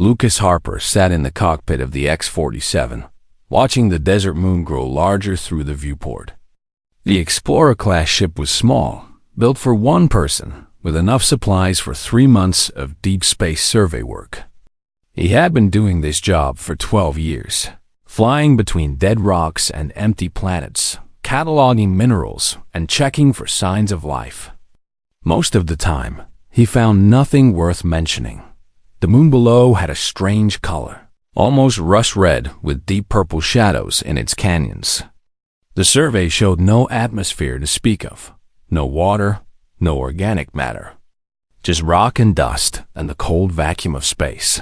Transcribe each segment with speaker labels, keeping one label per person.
Speaker 1: Lucas Harper sat in the cockpit of the X-47, watching the desert moon grow larger through the viewport. The Explorer-class ship was small, built for one person, with enough supplies for 3 months of deep space survey work. He had been doing this job for 12 years, flying between dead rocks and empty planets, cataloging minerals and checking for signs of life. Most of the time, he found nothing worth mentioning. The moon below had a strange color, almost rust red with deep purple shadows in its canyons. The survey showed no atmosphere to speak of, no water, no organic matter, just rock and dust and the cold vacuum of space.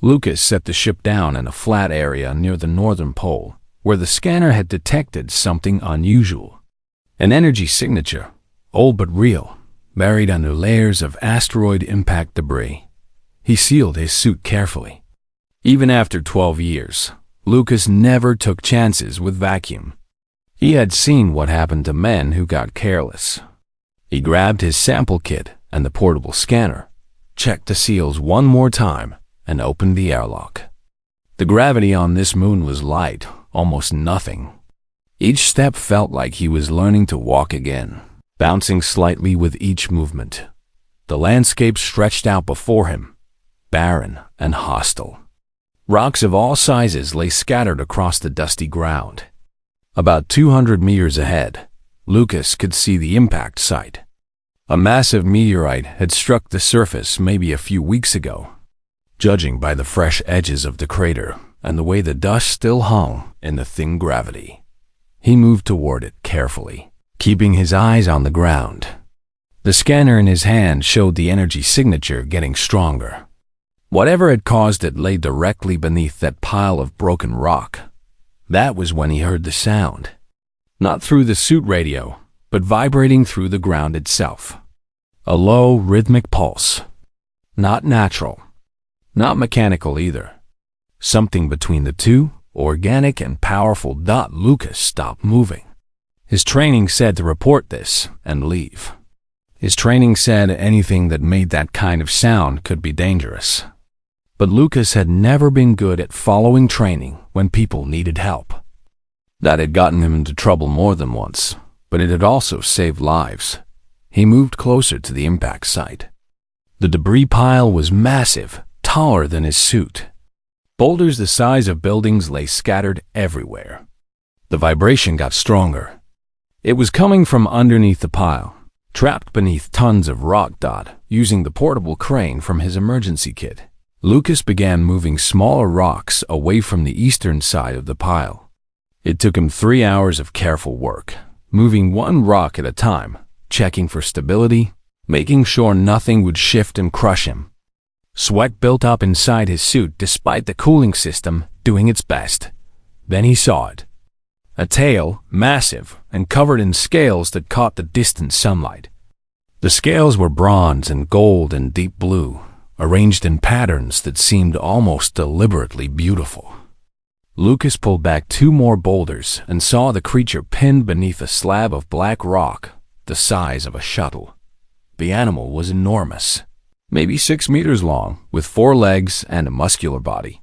Speaker 1: Lucas set the ship down in a flat area near the northern pole, where the scanner had detected something unusual. An energy signature, old but real, buried under layers of asteroid impact debris. He sealed his suit carefully. Even after 12 years, Lucas never took chances with vacuum. He had seen what happened to men who got careless. He grabbed his sample kit and the portable scanner, checked the seals one more time, and opened the airlock. The gravity on this moon was light, almost nothing. Each step felt like he was learning to walk again, bouncing slightly with each movement. The landscape stretched out before him, barren and hostile. Rocks of all sizes lay scattered across the dusty ground. About 200 meters ahead, Lucas could see the impact site. A massive meteorite had struck the surface maybe a few weeks ago. Judging by the fresh edges of the crater and the way the dust still hung in the thin gravity, he moved toward it carefully, keeping his eyes on the ground. The scanner in his hand showed the energy signature getting stronger. Whatever had caused it lay directly beneath that pile of broken rock. That was when he heard the sound. Not through the suit radio, but vibrating through the ground itself. A low, rhythmic pulse. Not natural. Not mechanical either. Something between the two, organic and powerful. Lucas stopped moving. His training said to report this and leave. His training said anything that made that kind of sound could be dangerous. But Lucas had never been good at following training when people needed help. That had gotten him into trouble more than once, but it had also saved lives. He moved closer to the impact site. The debris pile was massive, taller than his suit. Boulders the size of buildings lay scattered everywhere. The vibration got stronger. It was coming from underneath the pile, trapped beneath tons of rock. Using the portable crane from his emergency kit, Lucas began moving smaller rocks away from the eastern side of the pile. It took him 3 hours of careful work, moving one rock at a time, checking for stability, making sure nothing would shift and crush him. Sweat built up inside his suit despite the cooling system doing its best. Then he saw it. A tail, massive and covered in scales that caught the distant sunlight. The scales were bronze and gold and deep blue, arranged in patterns that seemed almost deliberately beautiful. Lucas pulled back 2 more boulders and saw the creature pinned beneath a slab of black rock, the size of a shuttle. The animal was enormous, maybe 6 meters long, with 4 legs and a muscular body.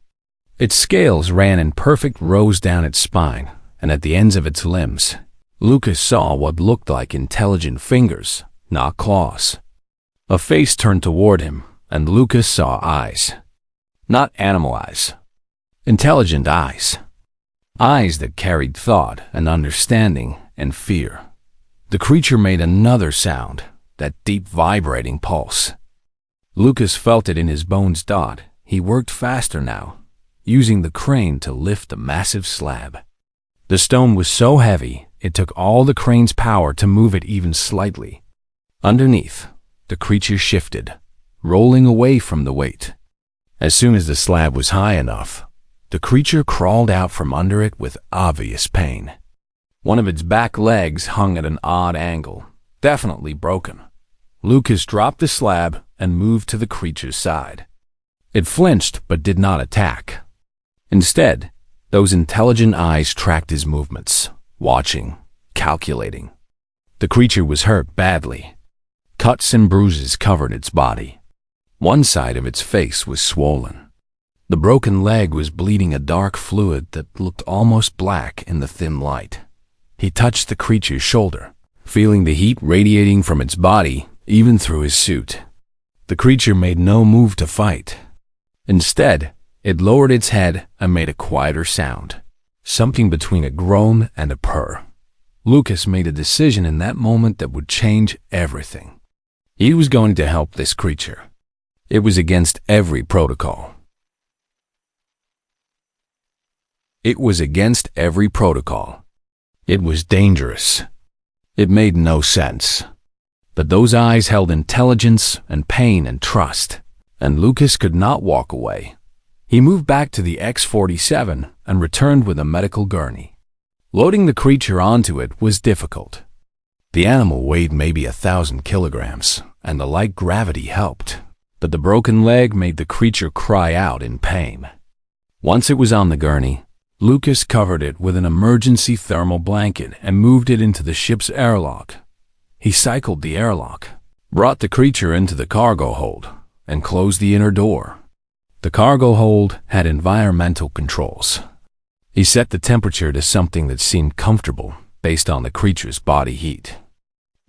Speaker 1: Its scales ran in perfect rows down its spine, and at the ends of its limbs, Lucas saw what looked like intelligent fingers, not claws. A face turned toward him, and Lucas saw eyes. Not animal eyes. Intelligent eyes. Eyes that carried thought and understanding and fear. The creature made another sound, that deep vibrating pulse. Lucas felt it in his bones. He worked faster now, using the crane to lift the massive slab. The stone was so heavy, it took all the crane's power to move it even slightly. Underneath, the creature shifted, rolling away from the weight. As soon as the slab was high enough, the creature crawled out from under it with obvious pain. One of its back legs hung at an odd angle, definitely broken. Lucas dropped the slab and moved to the creature's side. It flinched but did not attack. Instead, those intelligent eyes tracked his movements, watching, calculating. The creature was hurt badly. Cuts and bruises covered its body. One side of its face was swollen. The broken leg was bleeding a dark fluid that looked almost black in the thin light. He touched the creature's shoulder, feeling the heat radiating from its body, even through his suit. The creature made no move to fight. Instead, it lowered its head and made a quieter sound, something between a groan and a purr. Lucas made a decision in that moment that would change everything. He was going to help this creature. It was against every protocol. It was against every protocol. It was dangerous. It made no sense. But those eyes held intelligence and pain and trust, and Lucas could not walk away. He moved back to the X-47 and returned with a medical gurney. Loading the creature onto it was difficult. The animal weighed maybe 1,000 kilograms, and the light gravity helped, but the broken leg made the creature cry out in pain. Once it was on the gurney, Lucas covered it with an emergency thermal blanket and moved it into the ship's airlock. He cycled the airlock, brought the creature into the cargo hold, and closed the inner door. The cargo hold had environmental controls. He set the temperature to something that seemed comfortable based on the creature's body heat.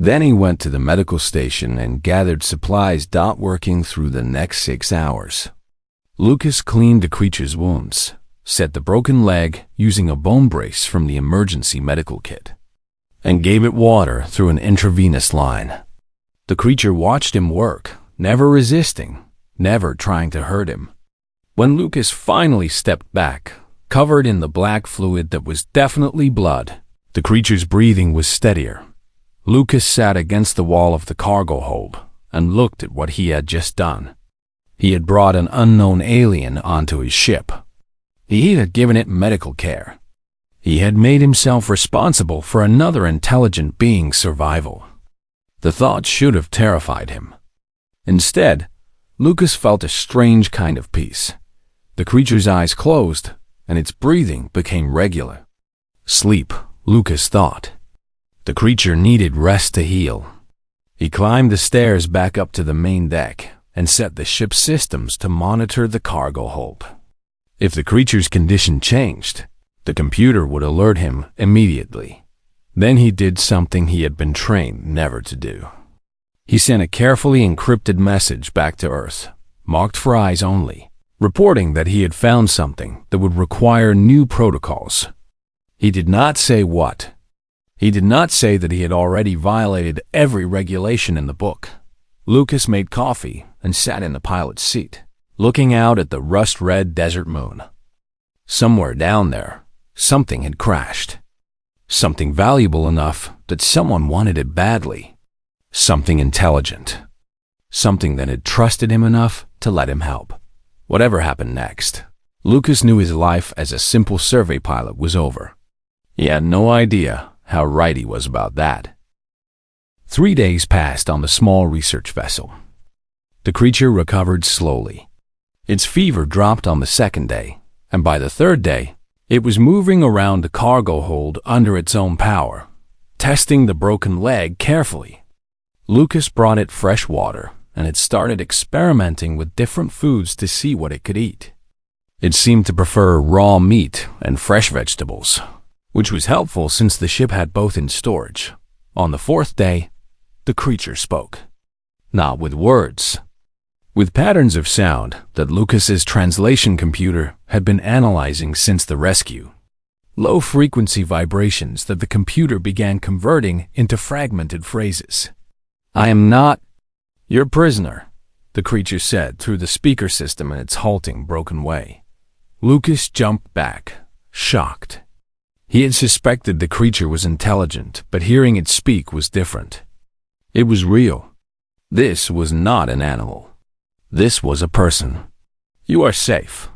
Speaker 1: Then he went to the medical station and gathered supplies. Working through the next 6 hours. Lucas cleaned the creature's wounds, set the broken leg using a bone brace from the emergency medical kit, and gave it water through an intravenous line. The creature watched him work, never resisting, never trying to hurt him. When Lucas finally stepped back, covered in the black fluid that was definitely blood, the creature's breathing was steadier. Lucas sat against the wall of the cargo hold and looked at what he had just done. He had brought an unknown alien onto his ship. He had given it medical care. He had made himself responsible for another intelligent being's survival. The thought should have terrified him. Instead, Lucas felt a strange kind of peace. The creature's eyes closed, and its breathing became regular. Sleep, Lucas thought. The creature needed rest to heal. He climbed the stairs back up to the main deck and set the ship's systems to monitor the cargo hold. If the creature's condition changed, the computer would alert him immediately. Then he did something he had been trained never to do. He sent a carefully encrypted message back to Earth, marked for eyes only, reporting that he had found something that would require new protocols. He did not say what. He did not say that he had already violated every regulation in the book. Lucas made coffee and sat in the pilot's seat, looking out at the rust-red desert moon. Somewhere down there, something had crashed. Something valuable enough that someone wanted it badly. Something intelligent. Something that had trusted him enough to let him help. Whatever happened next, Lucas knew his life as a simple survey pilot was over. He had no idea how right he was about that. 3 days passed on the small research vessel. The creature recovered slowly. Its fever dropped on the 2nd day, and by the 3rd day, it was moving around the cargo hold under its own power, testing the broken leg carefully. Lucas brought it fresh water, and it started experimenting with different foods to see what it could eat. It seemed to prefer raw meat and fresh vegetables, which was helpful since the ship had both in storage. On the 4th day, the creature spoke. Not with words, with patterns of sound that Lucas's translation computer had been analyzing since the rescue. Low-frequency vibrations that the computer began converting into fragmented phrases. "I am not your prisoner," the creature said through the speaker system in its halting, broken way. Lucas jumped back, shocked. He had suspected the creature was intelligent, but hearing it speak was different. It was real. This was not an animal. This was a person. "You are safe,"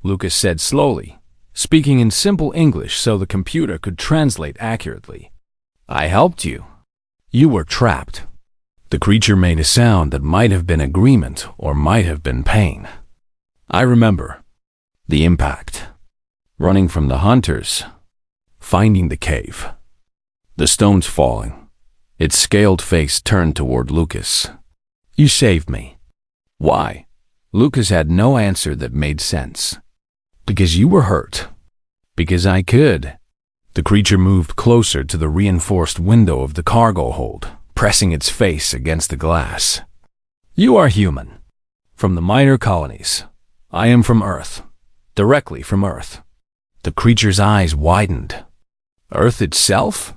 Speaker 1: Lucas said slowly, speaking in simple English so the computer could translate accurately. "I helped you. You were trapped." The creature made a sound that might have been agreement or might have been pain. "I remember. The impact. Running from the hunters. Finding the cave. The stones falling." Its scaled face turned toward Lucas. "You saved me." "Why?" Lucas had no answer that made sense. Because you were hurt. Because I could. The creature moved closer to the reinforced window of the cargo hold, pressing its face against the glass. You are human. From the minor colonies. I am from Earth. Directly from Earth. The creature's eyes widened. Earth itself?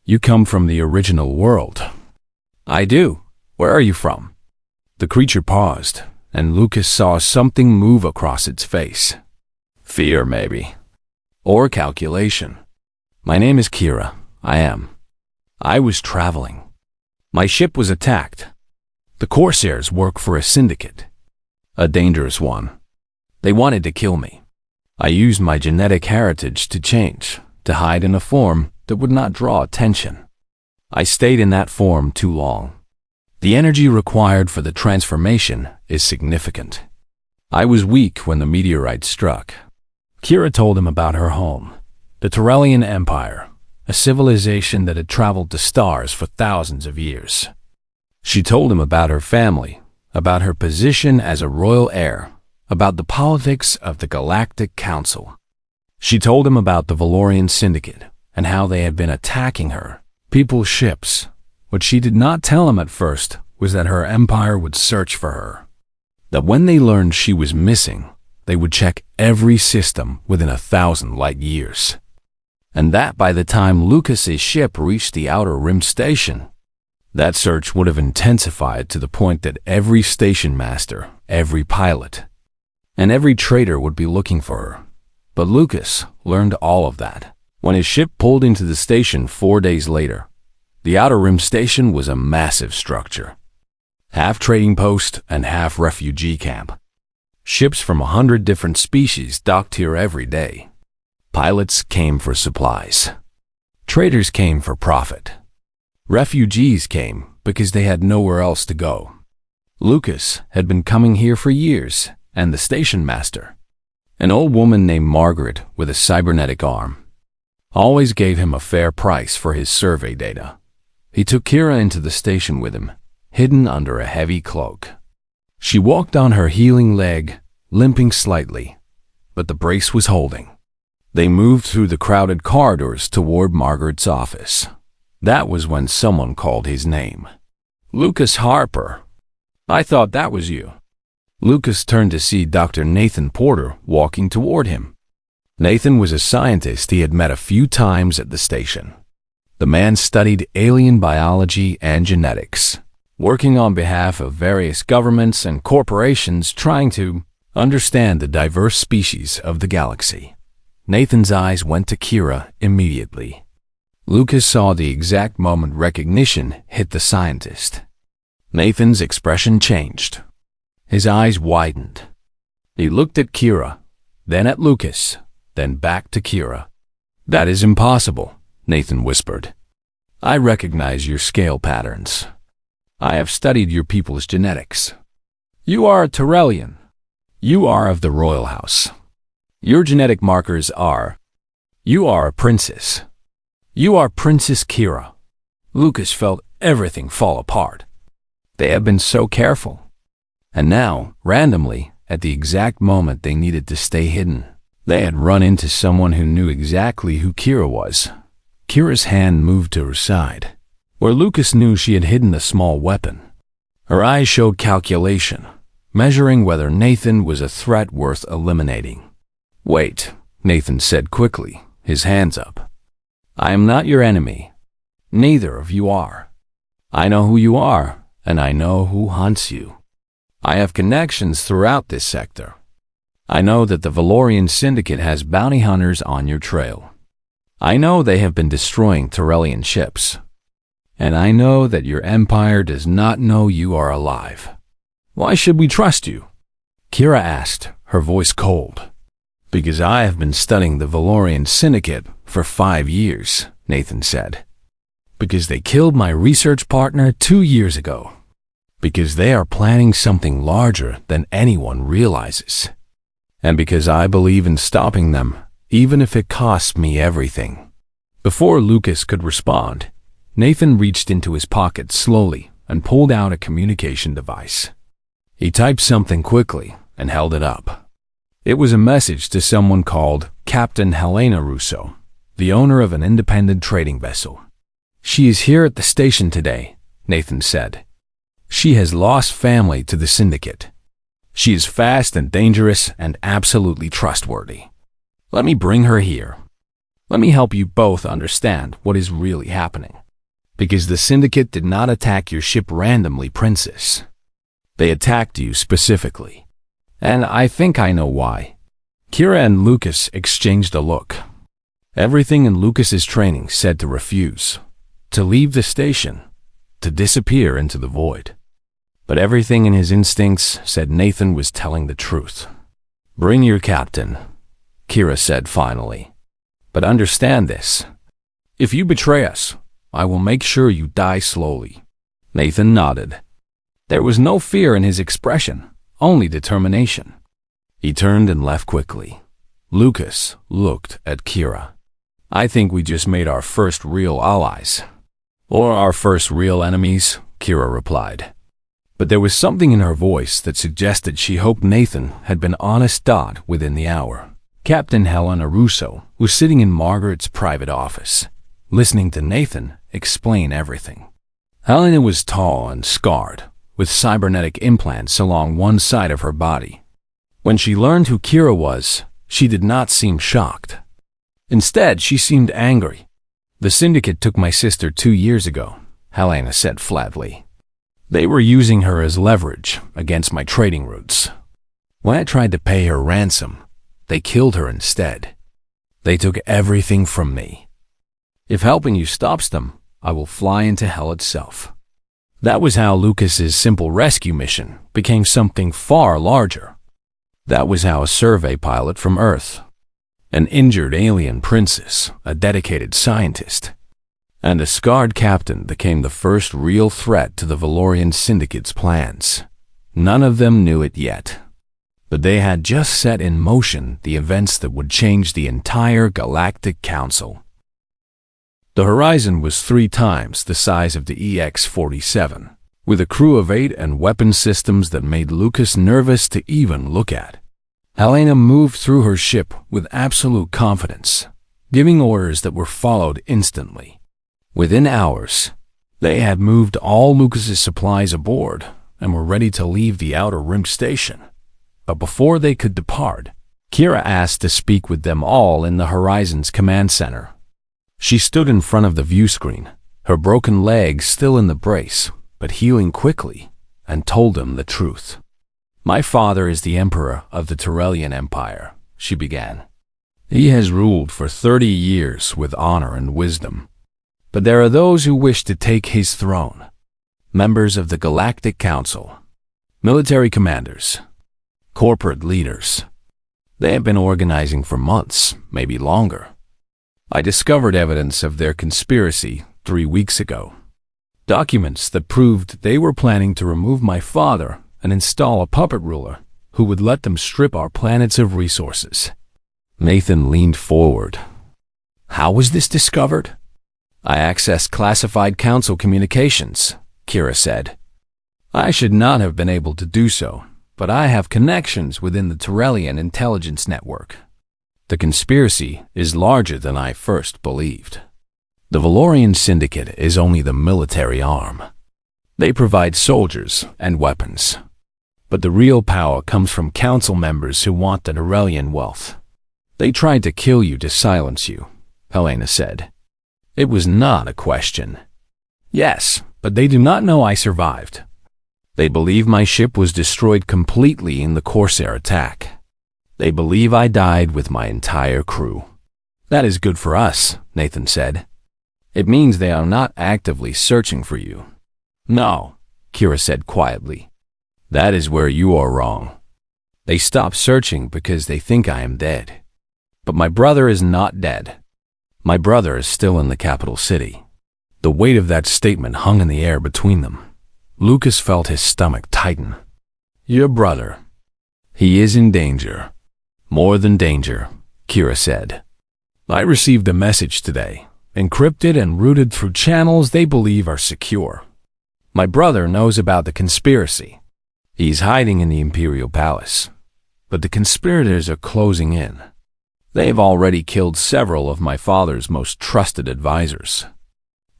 Speaker 1: You come from the original world. I do. Where are you from? The creature paused, and Lucas saw something move across its face. Fear, maybe. Or calculation. My name is Kira. I am. I was traveling. My ship was attacked. The Corsairs work for a syndicate. A dangerous one. They wanted to kill me. I used my genetic heritage to change, to hide in a form that would not draw attention. I stayed in that form too long. The energy required for the transformation is significant. I was weak when the meteorite struck. Kira told him about her home, the Tyrellian Empire, a civilization that had traveled to stars for thousands of years. She told him about her family, about her position as a royal heir, about the politics of the Galactic Council. She told him about the Valorian Syndicate and how they had been attacking her, people's ships. What she did not tell him at first was that her empire would search for her. That when they learned she was missing, they would check every system within 1,000 light years. And that by the time Lucas's ship reached the Outer Rim station, that search would have intensified to the point that every station master, every pilot, and every trader would be looking for her. But Lucas learned all of that when his ship pulled into the station 4 days later. The Outer Rim station was a massive structure, half trading post and half refugee camp. Ships from 100 different species docked here every day. Pilots came for supplies. Traders came for profit. Refugees came because they had nowhere else to go. Lucas had been coming here for years, and the station master, an old woman named Margaret with a cybernetic arm, always gave him a fair price for his survey data. He took Kira into the station with him, hidden under a heavy cloak. She walked on her healing leg, limping slightly, but the brace was holding. They moved through the crowded corridors toward Margaret's office. That was when someone called his name. Lucas Harper. I thought that was you. Lucas turned to see Dr. Nathan Porter walking toward him. Nathan was a scientist he had met a few times at the station. The man studied alien biology and genetics, working on behalf of various governments and corporations trying to understand the diverse species of the galaxy. Nathan's eyes went to Kira immediately. Lucas saw the exact moment recognition hit the scientist. Nathan's expression changed. His eyes widened. He looked at Kira, then at Lucas, then back to Kira. That is impossible, Nathan whispered. I recognize your scale patterns. I have studied your people's genetics. You are a Tyrellian. You are of the royal house. Your genetic markers are, you are a princess. You are Princess Kira. Lucas felt everything fall apart. They had been so careful. And now, randomly, at the exact moment they needed to stay hidden, they had run into someone who knew exactly who Kira was. Kira's hand moved to her side, where Lucas knew she had hidden a small weapon. Her eyes showed calculation, measuring whether Nathan was a threat worth eliminating. Wait, Nathan said quickly, his hands up. I am not your enemy. Neither of you are. I know who you are, and I know who hunts you. I have connections throughout this sector. I know that the Valorian Syndicate has bounty hunters on your trail. I know they have been destroying Tyrellian ships. And I know that your empire does not know you are alive. Why should we trust you? Kira asked, her voice cold. Because I have been studying the Valorian Syndicate for 5 years, Nathan said. Because they killed my research partner 2 years ago. Because they are planning something larger than anyone realizes. And because I believe in stopping them, even if it costs me everything. Before Lucas could respond, Nathan reached into his pocket slowly and pulled out a communication device. He typed something quickly and held it up. It was a message to someone called Captain Helena Russo, the owner of an independent trading vessel. "She is here at the station today," Nathan said. "She has lost family to the syndicate. She is fast and dangerous and absolutely trustworthy. Let me bring her here. Let me help you both understand what is really happening. Because the syndicate did not attack your ship randomly, Princess. They attacked you specifically. And I think I know why." Kira and Lucas exchanged a look. Everything in Lucas's training said to refuse, to leave the station, to disappear into the void. But everything in his instincts said Nathan was telling the truth. "Bring your captain," Kira said finally. "But understand this. If you betray us, I will make sure you die slowly." Nathan nodded. There was no fear in his expression, only determination. He turned and left quickly. Lucas looked at Kira. "I think we just made our first real allies." "Or our first real enemies," Kira replied. But there was something in her voice that suggested she hoped Nathan had been honest within the hour. Captain Helena Russo was sitting in Margaret's private office, listening to Nathan explain everything. Helena was tall and scarred, with cybernetic implants along one side of her body. When she learned who Kira was, she did not seem shocked. Instead, she seemed angry. "The syndicate took my sister 2 years ago," Helena said flatly. "They were using her as leverage against my trading routes. When I tried to pay her ransom, they killed her instead. They took everything from me. If helping you stops them, I will fly into hell itself." That was how Lucas's simple rescue mission became something far larger. That was how a survey pilot from Earth, an injured alien princess, a dedicated scientist, and a scarred captain became the first real threat to the Valorian Syndicate's plans. None of them knew it yet, but they had just set in motion the events that would change the entire Galactic Council. The horizon was 3 times the size of the EX-47, with a crew of 8 and weapon systems that made Lucas nervous to even look at. Helena moved through her ship with absolute confidence, giving orders that were followed instantly. Within hours, they had moved all Lucas's supplies aboard and were ready to leave the Outer Rim station. But before they could depart, Kira asked to speak with them all in the Horizon's command center. She stood in front of the view screen, her broken leg still in the brace, but healing quickly, and told them the truth. "My father is the Emperor of the Tyrellian Empire," she began. "He has ruled for 30 years with honor and wisdom. But there are those who wish to take his throne. Members of the Galactic Council, military commanders, corporate leaders. They have been organizing for months, maybe longer. I discovered evidence of their conspiracy 3 weeks ago. Documents that proved they were planning to remove my father and install a puppet ruler who would let them strip our planets of resources." Nathan leaned forward. "How was this discovered?" "I accessed classified council communications," Kira said. "I should not have been able to do so, but I have connections within the Tyrellian intelligence network. The conspiracy is larger than I first believed. The Valorian Syndicate is only the military arm. They provide soldiers and weapons. But the real power comes from council members who want the Tyrellian wealth. They tried to kill you to silence you," Helena said. "It was not a question." "Yes, but they do not know I survived. They believe my ship was destroyed completely in the Corsair attack. They believe I died with my entire crew." "That is good for us," Nathan said. "It means they are not actively searching for you." "No," Kira said quietly. "That is where you are wrong. They stopped searching because they think I am dead. But my brother is not dead. My brother is still in the capital city." The weight of that statement hung in the air between them. Lucas felt his stomach tighten. "Your brother. He is in danger. More than danger," Kira said. "I received a message today, encrypted and routed through channels they believe are secure. My brother knows about the conspiracy. He's hiding in the Imperial Palace, but the conspirators are closing in. They've already killed several of my father's most trusted advisors.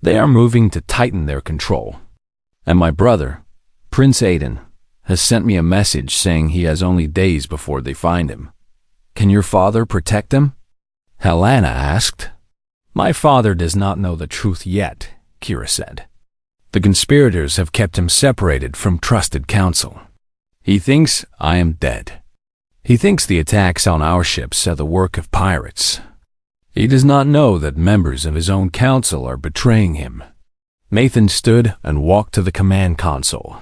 Speaker 1: They are moving to tighten their control. And my brother, Prince Aiden, has sent me a message saying he has only days before they find him. Can your father protect him? Helena asked. My father does not know the truth yet, Kira said. The conspirators have kept him separated from trusted counsel. He thinks I am dead. He thinks the attacks on our ships are the work of pirates. He does not know that members of his own council are betraying him. Nathan stood and walked to the command console.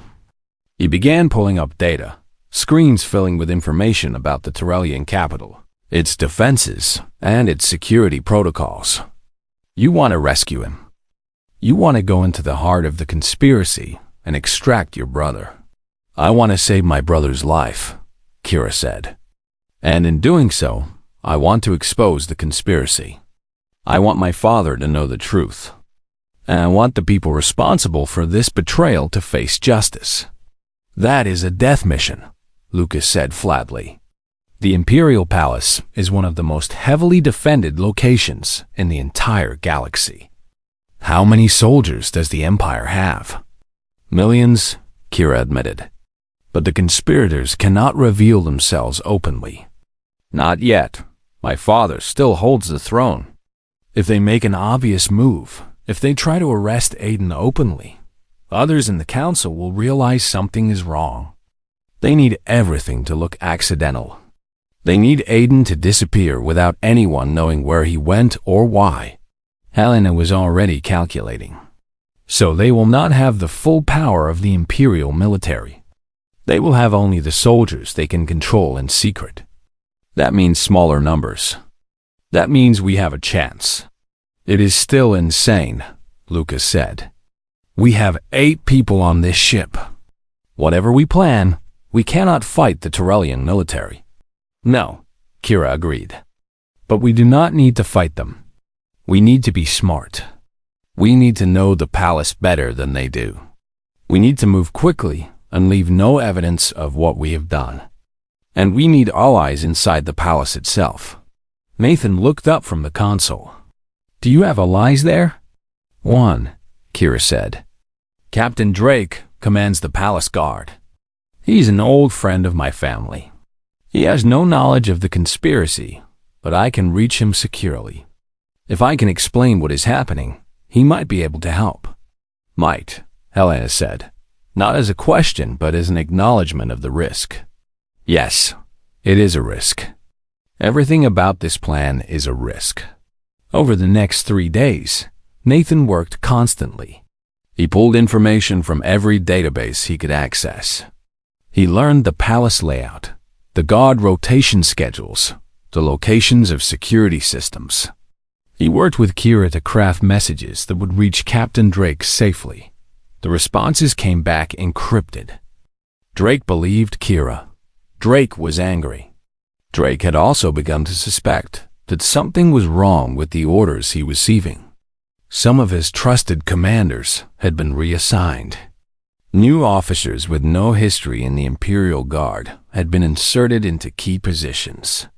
Speaker 1: He began pulling up data, screens filling with information about the Tyrellian capital, its defenses, and its security protocols. You want to rescue him. You want to go into the heart of the conspiracy and extract your brother. I want to save my brother's life, Kira said. And in doing so, I want to expose the conspiracy. I want my father to know the truth. And I want the people responsible for this betrayal to face justice. That is a death mission, Lucas said flatly. The Imperial Palace is one of the most heavily defended locations in the entire galaxy. How many soldiers does the Empire have? Millions, Kira admitted. But the conspirators cannot reveal themselves openly. Not yet. My father still holds the throne. If they make an obvious move, if they try to arrest Aiden openly, others in the council will realize something is wrong. They need everything to look accidental. They need Aiden to disappear without anyone knowing where he went or why. Helena was already calculating. So they will not have the full power of the Imperial military. They will have only the soldiers they can control in secret. That means smaller numbers. That means we have a chance. It is still insane, Lucas said. We have 8 people on this ship. Whatever we plan, we cannot fight the Tyrellian military. No, Kira agreed. But we do not need to fight them. We need to be smart. We need to know the palace better than they do. We need to move quickly and leave no evidence of what we have done. And we need allies inside the palace itself. Nathan looked up from the console. Do you have allies there? 1, Kira said. Captain Drake commands the palace guard. He's an old friend of my family. He has no knowledge of the conspiracy, but I can reach him securely. If I can explain what is happening, he might be able to help. Might, Helena said, not as a question, but as an acknowledgement of the risk. Yes, it is a risk. Everything about this plan is a risk. Over the next 3 days, Nathan worked constantly. He pulled information from every database he could access. He learned the palace layout, the guard rotation schedules, the locations of security systems. He worked with Kira to craft messages that would reach Captain Drake safely. The responses came back encrypted. Drake believed Kira. Drake was angry. Drake had also begun to suspect that something was wrong with the orders he was receiving. Some of his trusted commanders had been reassigned. New officers with no history in the Imperial Guard had been inserted into key positions.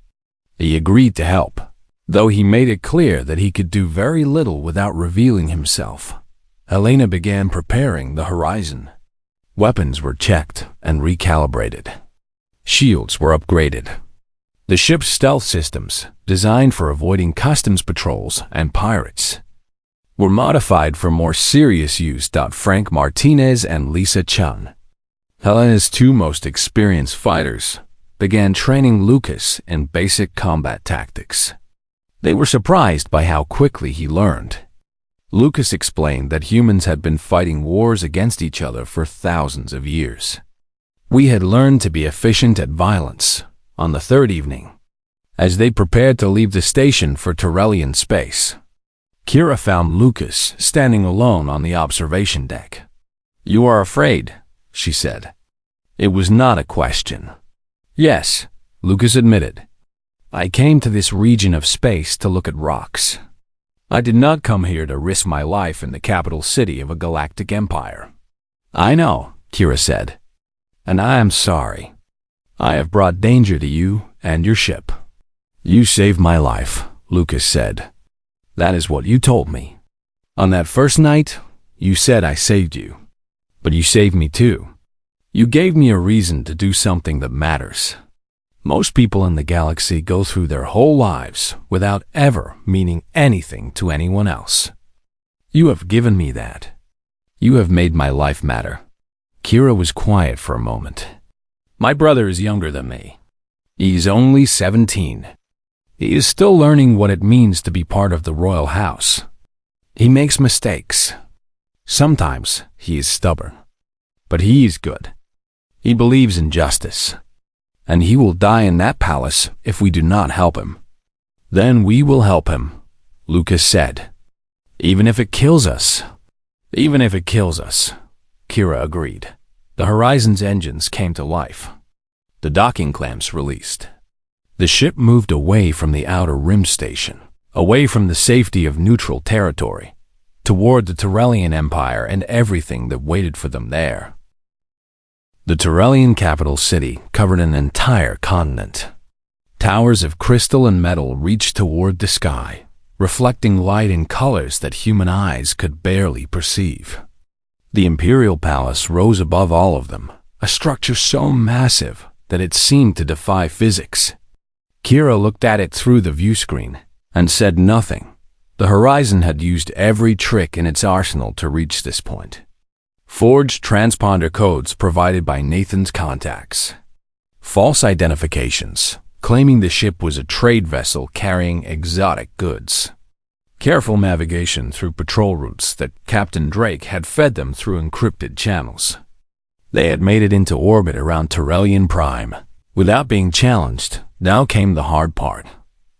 Speaker 1: He agreed to help, though he made it clear that he could do very little without revealing himself. Helena began preparing the horizon. Weapons were checked and recalibrated. Shields were upgraded. The ship's stealth systems, designed for avoiding customs patrols and pirates, were modified for more serious use. Frank Martinez and Lisa Chun, Helena's 2 most experienced fighters, began training Lucas in basic combat tactics. They were surprised by how quickly he learned. Lucas explained that humans had been fighting wars against each other for thousands of years. We had learned to be efficient at violence. On the 3rd evening, as they prepared to leave the station for Tyrellian space, Kira found Lucas standing alone on the observation deck. You are afraid, she said. It was not a question. Yes, Lucas admitted. I came to this region of space to look at rocks. I did not come here to risk my life in the capital city of a galactic empire. I know, Kira said. and I am sorry. I have brought danger to you and your ship. You saved my life, Lucas said. That is what you told me. On that first night, you said I saved you. But you saved me too. You gave me a reason to do something that matters. Most people in the galaxy go through their whole lives without ever meaning anything to anyone else. You have given me that. You have made my life matter. Kira was quiet for a moment. My brother is younger than me. He is only 17. He is still learning what it means to be part of the royal house. He makes mistakes. Sometimes he is stubborn. But he is good. He believes in justice. And he will die in that palace if we do not help him. Then we will help him, Lucas said. Even if it kills us. Even if it kills us, Kira agreed. The Horizon's engines came to life. The docking clamps released. The ship moved away from the outer rim station, away from the safety of neutral territory, toward the Tyrellian Empire and everything that waited for them there. The Tyrellian capital city covered an entire continent. Towers of crystal and metal reached toward the sky, reflecting light in colors that human eyes could barely perceive. The Imperial Palace rose above all of them, a structure so massive that it seemed to defy physics. Kira looked at it through the view screen and said nothing. The Horizon had used every trick in its arsenal to reach this point. Forged transponder codes provided by Nathan's contacts. False identifications, claiming the ship was a trade vessel carrying exotic goods. Careful navigation through patrol routes that Captain Drake had fed them through encrypted channels. They had made it into orbit around Tyrellian Prime. Without being challenged, now came the hard part.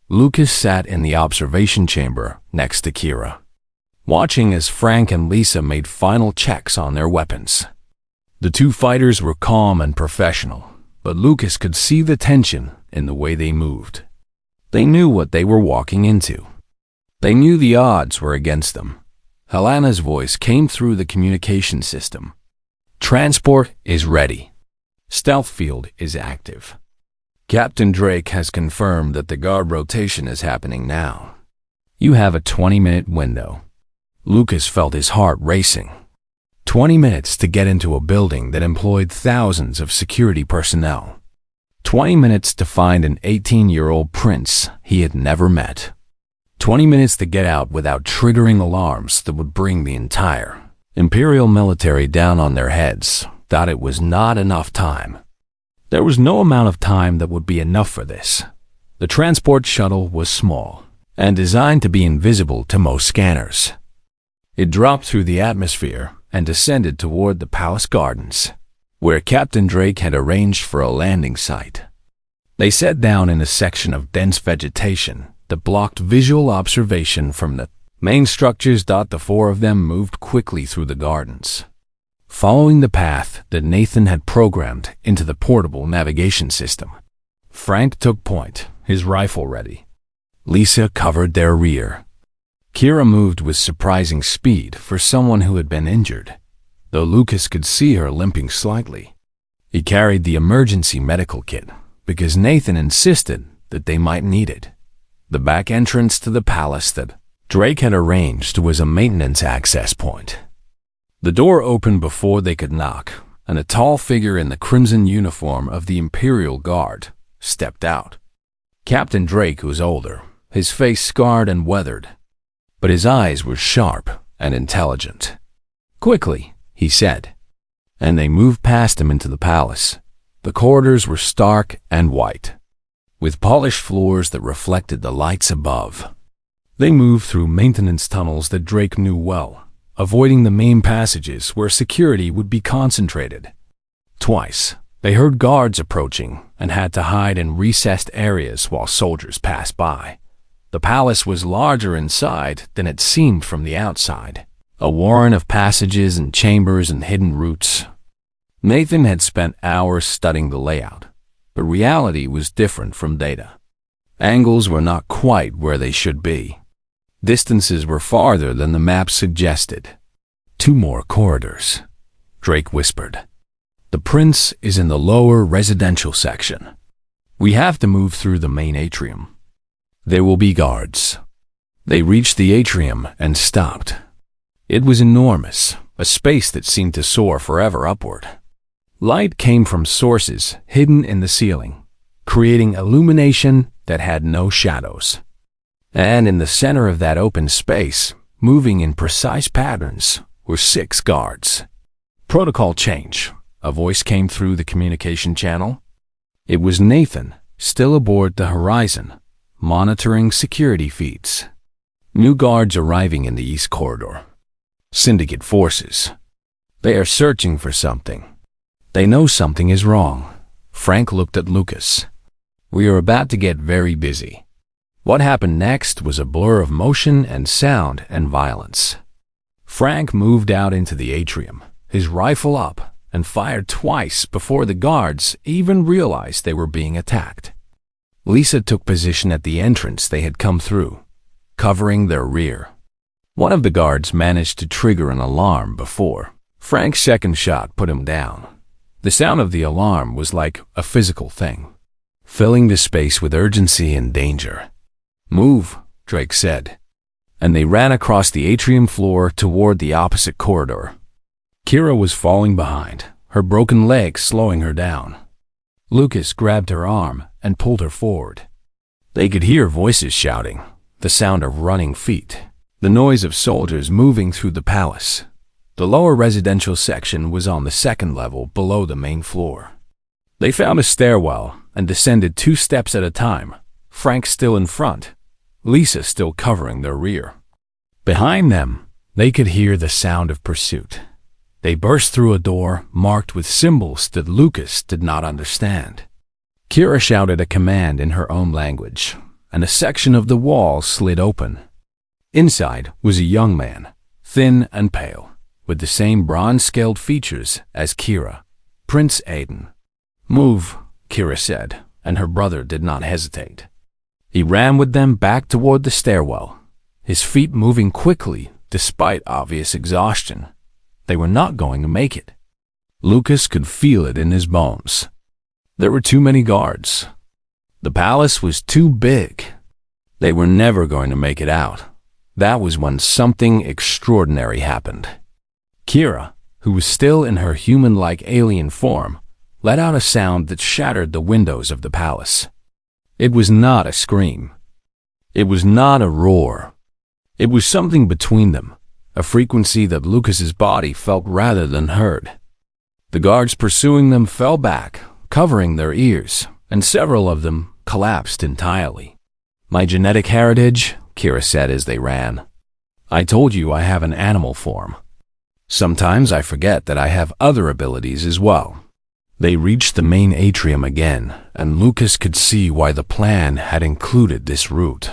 Speaker 1: Lucas sat in the observation chamber next to Kira, watching as Frank and Lisa made final checks on their weapons. The two fighters were calm and professional, but Lucas could see the tension in the way they moved. They knew what they were walking into. They knew the odds were against them. Helana's voice came through the communication system. Transport is ready. Stealth field is active. Captain Drake has confirmed that the guard rotation is happening now. You have a 20-minute window. Lucas felt his heart racing. 20 minutes to get into a building that employed thousands of security personnel. 20 minutes to find an 18-year-old prince he had never met. 20 minutes to get out without triggering alarms that would bring the entire Imperial military down on their heads. Thought it was not enough time. There was no amount of time that would be enough for this. The transport shuttle was small and designed to be invisible to most scanners. It dropped through the atmosphere and descended toward the palace gardens, where Captain Drake had arranged for a landing site. They sat down in a section of dense vegetation that blocked visual observation from the main structures. The four of them moved quickly through the gardens, following the path that Nathan had programmed into the portable navigation system. Frank took point, his rifle ready. Lisa covered their rear. Kira moved with surprising speed for someone who had been injured, though Lucas could see her limping slightly. He carried the emergency medical kit because Nathan insisted that they might need it. The back entrance to the palace that Drake had arranged was a maintenance access point. The door opened before they could knock, and a tall figure in the crimson uniform of the Imperial Guard stepped out. Captain Drake was older, his face scarred and weathered, but his eyes were sharp and intelligent. "Quickly," he said, and they moved past him into the palace. The corridors were stark and white, with polished floors that reflected the lights above. They moved through maintenance tunnels that Drake knew well, avoiding the main passages where security would be concentrated. Twice, they heard guards approaching and had to hide in recessed areas while soldiers passed by. The palace was larger inside than it seemed from the outside, a warren of passages and chambers and hidden routes. Nathan had spent hours studying the layout, but reality was different from data. Angles were not quite where they should be. Distances were farther than the map suggested. "Two more corridors," Drake whispered. The prince is in the lower residential section. We have to move through the main atrium. There will be guards. They reached the atrium and stopped. It was enormous, a space that seemed to soar forever upward. Light came from sources hidden in the ceiling, creating illumination that had no shadows. And in the center of that open space, moving in precise patterns, were 6 guards. Protocol change. A voice came through the communication channel. It was Nathan, still aboard the Horizon, monitoring security feeds. New guards arriving in the East Corridor. Syndicate forces. They are searching for something. They know something is wrong. Frank looked at Lucas. We are about to get very busy. What happened next was a blur of motion and sound and violence. Frank moved out into the atrium, his rifle up, and fired twice before the guards even realized they were being attacked. Lisa took position at the entrance they had come through, covering their rear. One of the guards managed to trigger an alarm before Frank's second shot put him down. The sound of the alarm was like a physical thing, filling the space with urgency and danger. Move, Drake said, and they ran across the atrium floor toward the opposite corridor. Kira was falling behind, her broken leg slowing her down. Lucas grabbed her arm and pulled her forward. They could hear voices shouting, the sound of running feet, the noise of soldiers moving through the palace. The lower residential section was on the second level below the main floor. They found a stairwell and descended 2 steps at a time, Frank still in front, Lisa still covering their rear. Behind them, they could hear the sound of pursuit. They burst through a door marked with symbols that Lucas did not understand. Kira shouted a command in her own language, and a section of the wall slid open. Inside was a young man, thin and pale, with the same bronze-scaled features as Kira, Prince Aiden. Move, Kira said, and her brother did not hesitate. He ran with them back toward the stairwell, his feet moving quickly despite obvious exhaustion. They were not going to make it. Lucas could feel it in his bones. There were too many guards. The palace was too big. They were never going to make it out. That was when something extraordinary happened. Kira, who was still in her human-like alien form, let out a sound that shattered the windows of the palace. It was not a scream. It was not a roar. It was something between them, a frequency that Lucas's body felt rather than heard. The guards pursuing them fell back, covering their ears, and several of them collapsed entirely. My genetic heritage, Kira said as they ran. I told you I have an animal form. Sometimes I forget that I have other abilities as well. They reached the main atrium again, and Lucas could see why the plan had included this route.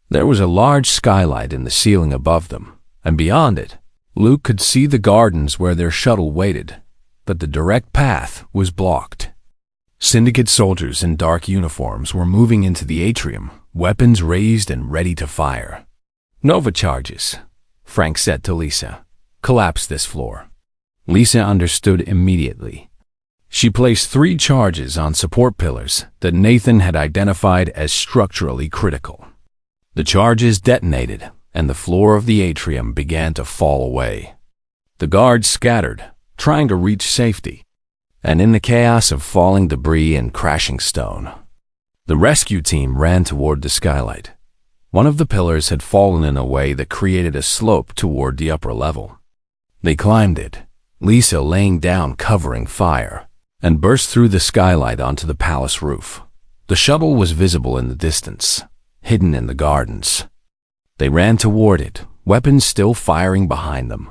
Speaker 1: There was a large skylight in the ceiling above them, and beyond it, Luke could see the gardens where their shuttle waited, but the direct path was blocked. Syndicate soldiers in dark uniforms were moving into the atrium, weapons raised and ready to fire. Nova charges, Frank said to Lisa. Collapse this floor. Lisa understood immediately. She placed 3 charges on support pillars that Nathan had identified as structurally critical. The charges detonated, and the floor of the atrium began to fall away. The guards scattered, trying to reach safety, and in the chaos of falling debris and crashing stone, the rescue team ran toward the skylight. One of the pillars had fallen in a way that created a slope toward the upper level. They climbed it, Lisa laying down covering fire, and burst through the skylight onto the palace roof. The shuttle was visible in the distance, hidden in the gardens. They ran toward it, weapons still firing behind them.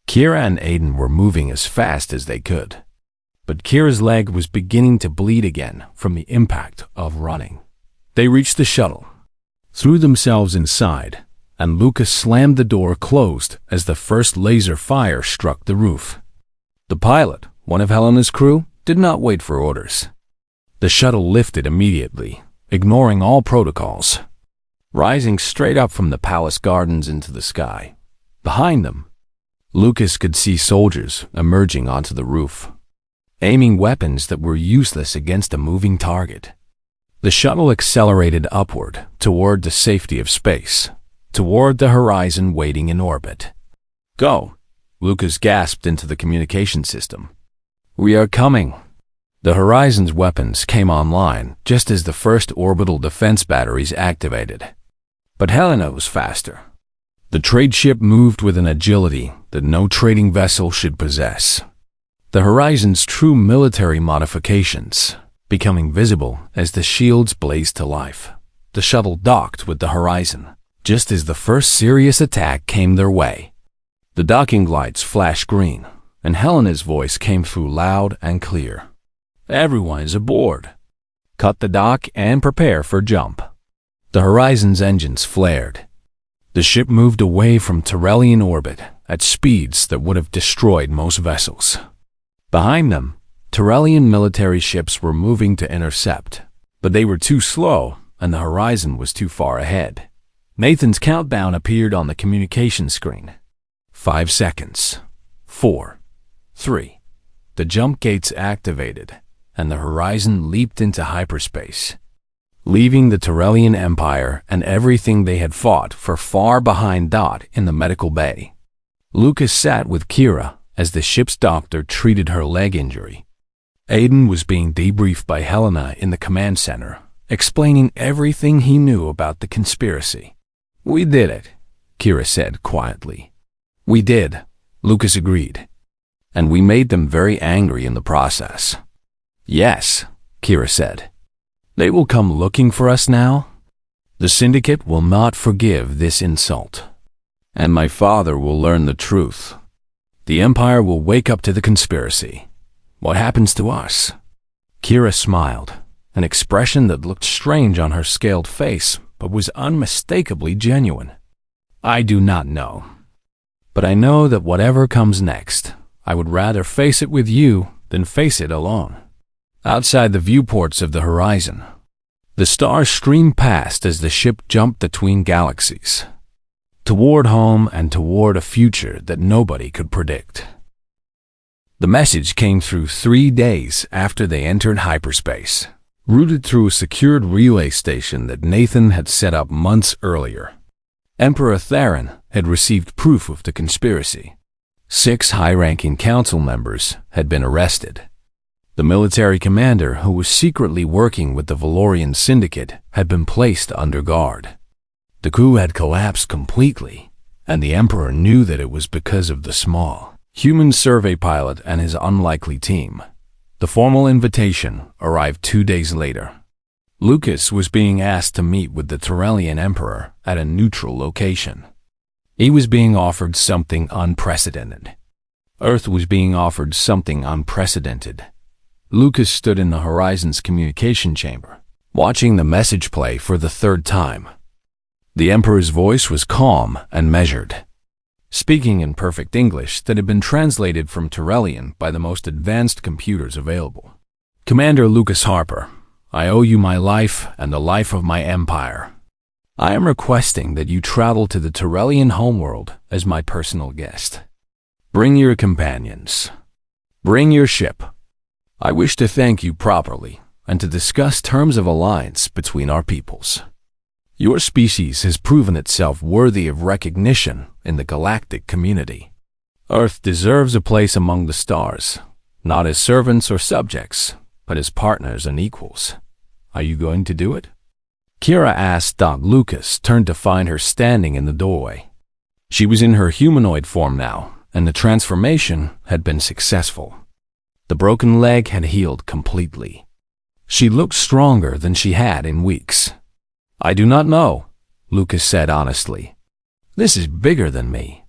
Speaker 1: Kira and Aiden were moving as fast as they could, but Kira's leg was beginning to bleed again from the impact of running. They reached the shuttle, threw themselves inside, and Lucas slammed the door closed as the first laser fire struck the roof. The pilot, one of Helena's crew, did not wait for orders. The shuttle lifted immediately, ignoring all protocols, rising straight up from the palace gardens into the sky. Behind them, Lucas could see soldiers emerging onto the roof. aiming weapons that were useless against a moving target. The shuttle accelerated upward toward the safety of space, toward the horizon waiting in orbit. "Go," Lucas gasped into the communication system. "We are coming." The Horizon's weapons came online just as the first orbital defense batteries activated. But Helena was faster. The trade ship moved with an agility that no trading vessel should possess. The Horizon's true military modifications becoming visible as the shields blazed to life. The shuttle docked with the Horizon, just as the first serious attack came their way. The docking lights flashed green, and Helena's voice came through loud and clear. "Everyone is aboard. Cut the dock and prepare for jump." The Horizon's engines flared. The ship moved away from Tyrellian orbit at speeds that would have destroyed most vessels. Behind them, Tyrellian military ships were moving to intercept, but they were too slow and the Horizon was too far ahead. Nathan's countdown appeared on the communication screen. 5 seconds. 4. 3. The jump gates activated, and the Horizon leaped into hyperspace, leaving the Tyrellian Empire and everything they had fought for far behind in the medical bay. Lucas sat with Kira as the ship's doctor treated her leg injury. Aiden was being debriefed by Helena in the command center, explaining everything he knew about the conspiracy. "We did it," Kira said quietly. "We did," Lucas agreed. "And we made them very angry in the process." "Yes," Kira said. "They will come looking for us now. The Syndicate will not forgive this insult. And my father will learn the truth. The Empire will wake up to the conspiracy. What happens to us?" Kira smiled, an expression that looked strange on her scaled face but was unmistakably genuine. "I do not know. But I know that whatever comes next, I would rather face it with you than face it alone." Outside the viewports of the Horizon, the stars streamed past as the ship jumped between galaxies, toward home and toward a future that nobody could predict. The message came through 3 days after they entered hyperspace, routed through a secured relay station that Nathan had set up months earlier. Emperor Theron had received proof of the conspiracy. 6 high-ranking council members had been arrested. The military commander who was secretly working with the Valorian Syndicate had been placed under guard. The coup had collapsed completely, and the Emperor knew that it was because of the small, human survey pilot and his unlikely team. The formal invitation arrived 2 days later. Lucas was being asked to meet with the Tyrellian Emperor at a neutral location. He was being offered something unprecedented. Earth was being offered something unprecedented. Lucas stood in the Horizon's communication chamber, watching the message play for the 3rd time. The Emperor's voice was calm and measured, speaking in perfect English that had been translated from Tyrellian by the most advanced computers available. "Commander Lucas Harper, I owe you my life and the life of my empire. I am requesting that you travel to the Tyrellian homeworld as my personal guest. Bring your companions. Bring your ship. I wish to thank you properly and to discuss terms of alliance between our peoples. Your species has proven itself worthy of recognition in the galactic community. Earth deserves a place among the stars, not as servants or subjects, but as partners and equals. Are you going to do it?" Kira asked. Lucas turned to find her standing in the doorway. She was in her humanoid form now, and the transformation had been successful. The broken leg had healed completely. She looked stronger than she had in weeks. "I do not know," Lucas said honestly. "This is bigger than me.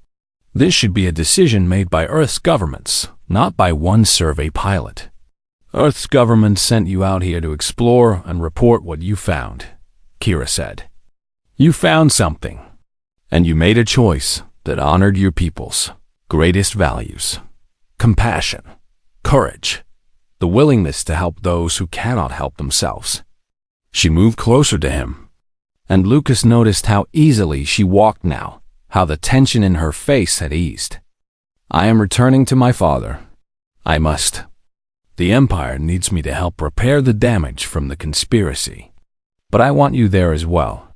Speaker 1: This should be a decision made by Earth's governments, not by one survey pilot. Earth's government sent you out here to explore and report what you found," Kira said. "You found something, and you made a choice that honored your people's greatest values: compassion, courage, the willingness to help those who cannot help themselves." She moved closer to him, and Lucas noticed how easily she walked now, how the tension in her face had eased. "I am returning to my father. I must." The Empire needs me to help repair the damage from the conspiracy. But I want you there as well.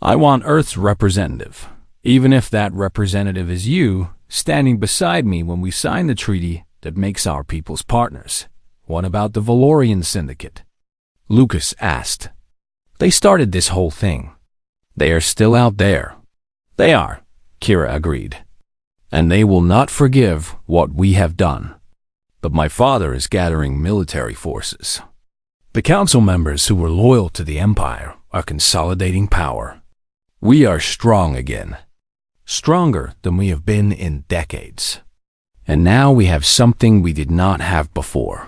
Speaker 1: I want Earth's representative, even if that representative is you, standing beside me when we sign the treaty that makes our peoples partners. What about the Valorian Syndicate? Lucas asked. They started this whole thing. They are still out there. They are, Kira agreed. And they will not forgive what we have done. But my father is gathering military forces. The council members who were loyal to the Empire are consolidating power. We are strong again. Stronger than we have been in decades. And now we have something we did not have before.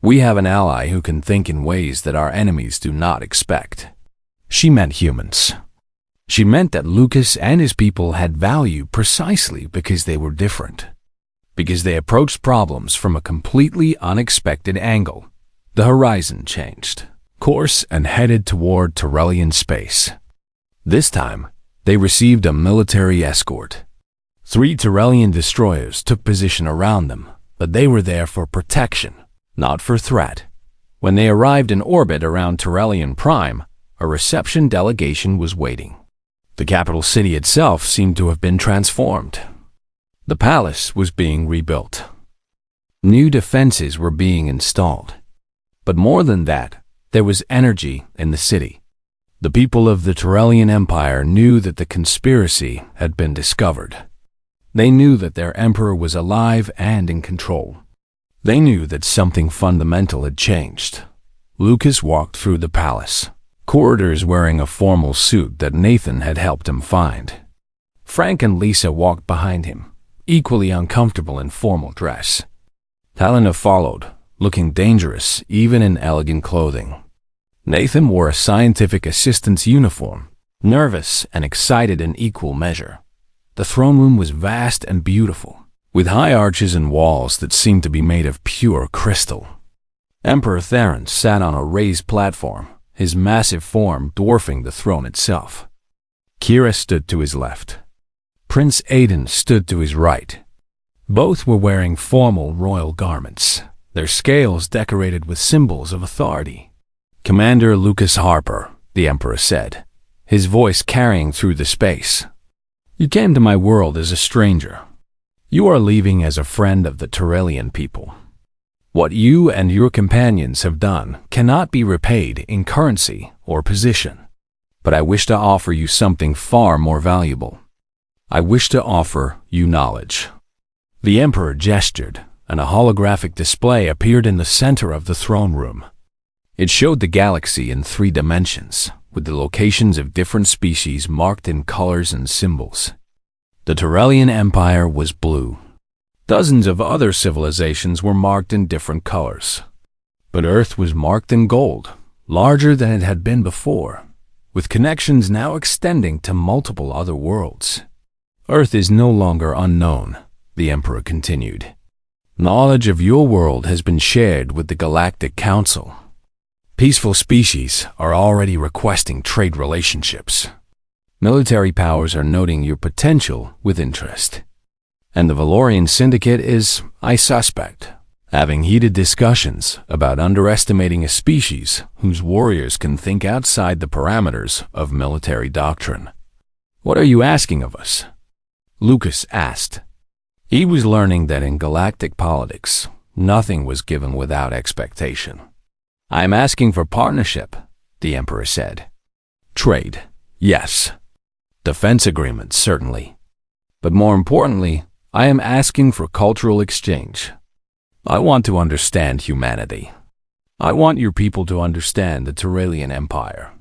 Speaker 1: We have an ally who can think in ways that our enemies do not expect. She meant humans. She meant that Lucas and his people had value precisely because they were different. Because they approached problems from a completely unexpected angle. The horizon changed course and headed toward Tyrellian space. This time, they received a military escort. 3 Tyrellian destroyers took position around them, but they were there for protection, not for threat. When they arrived in orbit around Tyrellian Prime, a reception delegation was waiting. The capital city itself seemed to have been transformed. The palace was being rebuilt. New defenses were being installed. But more than that, there was energy in the city. The people of the Tyrellian Empire knew that the conspiracy had been discovered. They knew that their emperor was alive and in control. They knew that something fundamental had changed. Lucas walked through the palace, corridors wearing a formal suit that Nathan had helped him find. Frank and Lisa walked behind him, equally uncomfortable in formal dress. Helena followed, looking dangerous even in elegant clothing. Nathan wore a scientific assistant's uniform, nervous and excited in equal measure. The throne room was vast and beautiful, with high arches and walls that seemed to be made of pure crystal. Emperor Theron sat on a raised platform, his massive form dwarfing the throne itself. Kira stood to his left. Prince Aidan stood to his right. Both were wearing formal royal garments, their scales decorated with symbols of authority. Commander Lucas Harper, the Emperor said, his voice carrying through the space. You came to my world as a stranger. You are leaving as a friend of the Tyrellian people. What you and your companions have done cannot be repaid in currency or position. But I wish to offer you something far more valuable. I wish to offer you knowledge. The Emperor gestured, and a holographic display appeared in the center of the throne room. It showed the galaxy in 3 dimensions, with the locations of different species marked in colors and symbols. The Tyrellian Empire was blue. Dozens of other civilizations were marked in different colors. But Earth was marked in gold, larger than it had been before, with connections now extending to multiple other worlds. Earth is no longer unknown, the Emperor continued. Knowledge of your world has been shared with the Galactic Council. Peaceful species are already requesting trade relationships. Military powers are noting your potential with interest. And the Valorian Syndicate is, I suspect, having heated discussions about underestimating a species whose warriors can think outside the parameters of military doctrine. What are you asking of us? Lucas asked. He was learning that in galactic politics, nothing was given without expectation. I am asking for partnership, the Emperor said. Trade, yes. Defense agreements, certainly. But more importantly, I am asking for cultural exchange. I want to understand humanity. I want your people to understand the Tyrellian Empire.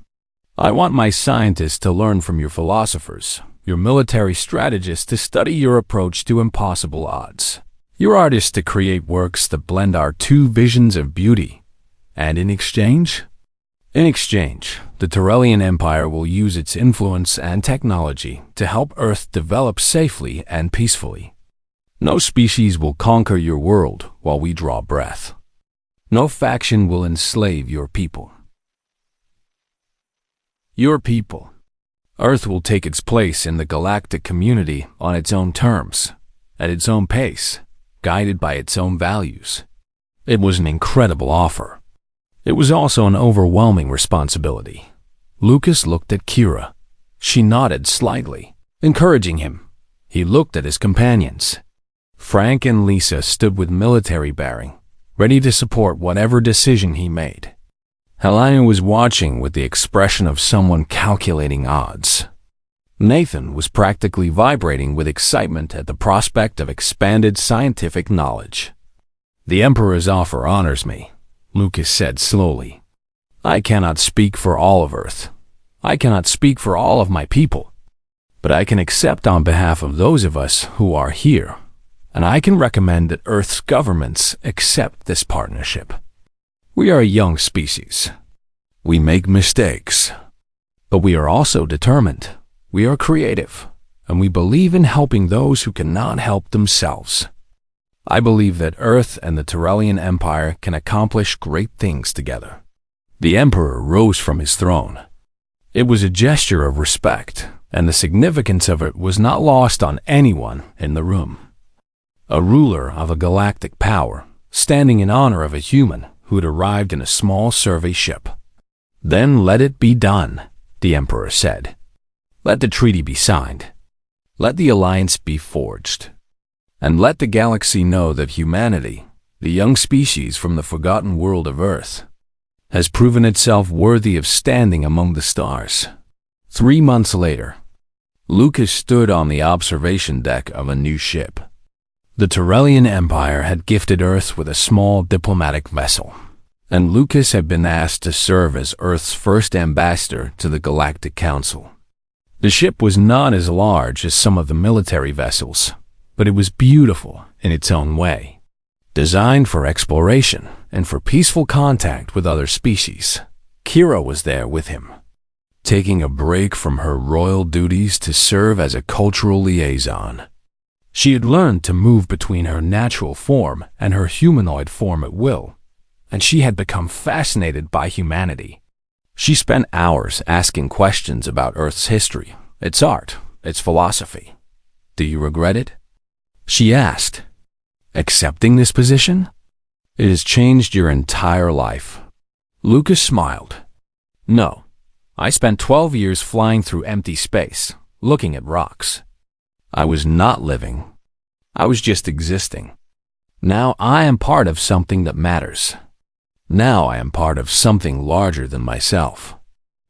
Speaker 1: I want my scientists to learn from your philosophers, your military strategists to study your approach to impossible odds, your artists to create works that blend our 2 visions of beauty. And in exchange? In exchange, the Tyrellian Empire will use its influence and technology to help Earth develop safely and peacefully. No species will conquer your world while we draw breath. No faction will enslave your people. Your people. Earth will take its place in the galactic community on its own terms, at its own pace, guided by its own values. It was an incredible offer. It was also an overwhelming responsibility. Lucas looked at Kira. She nodded slightly, encouraging him. He looked at his companions. Frank and Lisa stood with military bearing, ready to support whatever decision he made. Helena was watching with the expression of someone calculating odds. Nathan was practically vibrating with excitement at the prospect of expanded scientific knowledge. "The Emperor's offer honors me," Lucas said slowly. "I cannot speak for all of Earth. I cannot speak for all of my people. But I can accept on behalf of those of us who are here, and I can recommend that Earth's governments accept this partnership. We are a young species. We make mistakes. But we are also determined. We are creative, and we believe in helping those who cannot help themselves. I believe that Earth and the Tyrellian Empire can accomplish great things together." The Emperor rose from his throne. It was a gesture of respect, and the significance of it was not lost on anyone in the room. A ruler of a galactic power, standing in honor of a human who had arrived in a small survey ship. "Then let it be done," the Emperor said. "Let the treaty be signed. Let the alliance be forged. And let the galaxy know that humanity, the young species from the forgotten world of Earth, has proven itself worthy of standing among the stars." 3 months later, Lucas stood on the observation deck of a new ship. The Tyrellian Empire had gifted Earth with a small diplomatic vessel, and Lucas had been asked to serve as Earth's first ambassador to the Galactic Council. The ship was not as large as some of the military vessels, but it was beautiful in its own way, designed for exploration and for peaceful contact with other species. Kira was there with him, taking a break from her royal duties to serve as a cultural liaison. She had learned to move between her natural form and her humanoid form at will, and she had become fascinated by humanity. She spent hours asking questions about Earth's history, its art, its philosophy. "Do you regret it?" she asked. "Accepting this position? It has changed your entire life." Lucas smiled. "No. I spent 12 years flying through empty space, looking at rocks. I was not living. I was just existing. Now I am part of something that matters. Now I am part of something larger than myself."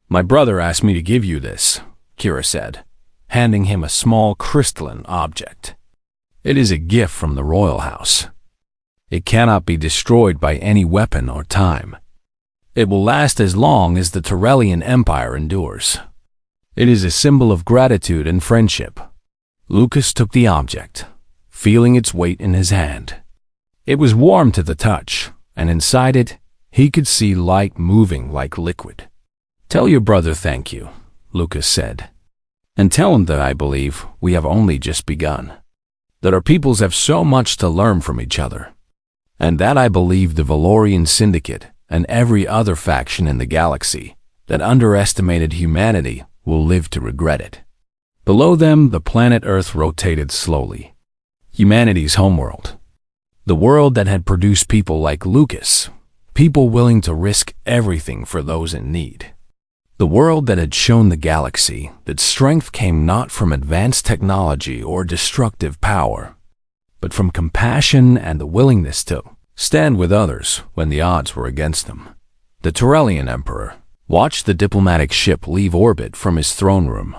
Speaker 1: "My brother asked me to give you this," Kira said, handing him a small crystalline object. "It is a gift from the royal house. It cannot be destroyed by any weapon or time. It will last as long as the Tyrellian Empire endures. It is a symbol of gratitude and friendship." Lucas took the object, feeling its weight in his hand. It was warm to the touch, and inside it, he could see light moving like liquid. "Tell your brother thank you," Lucas said. "And tell him that I believe we have only just begun. That our peoples have so much to learn from each other. And that I believe the Valorian Syndicate and every other faction in the galaxy that underestimated humanity will live to regret it." Below them, the planet Earth rotated slowly. Humanity's homeworld. The world that had produced people like Lucas, people willing to risk everything for those in need. The world that had shown the galaxy that strength came not from advanced technology or destructive power, but from compassion and the willingness to stand with others when the odds were against them. The Tyrellian Emperor watched the diplomatic ship leave orbit from his throne room.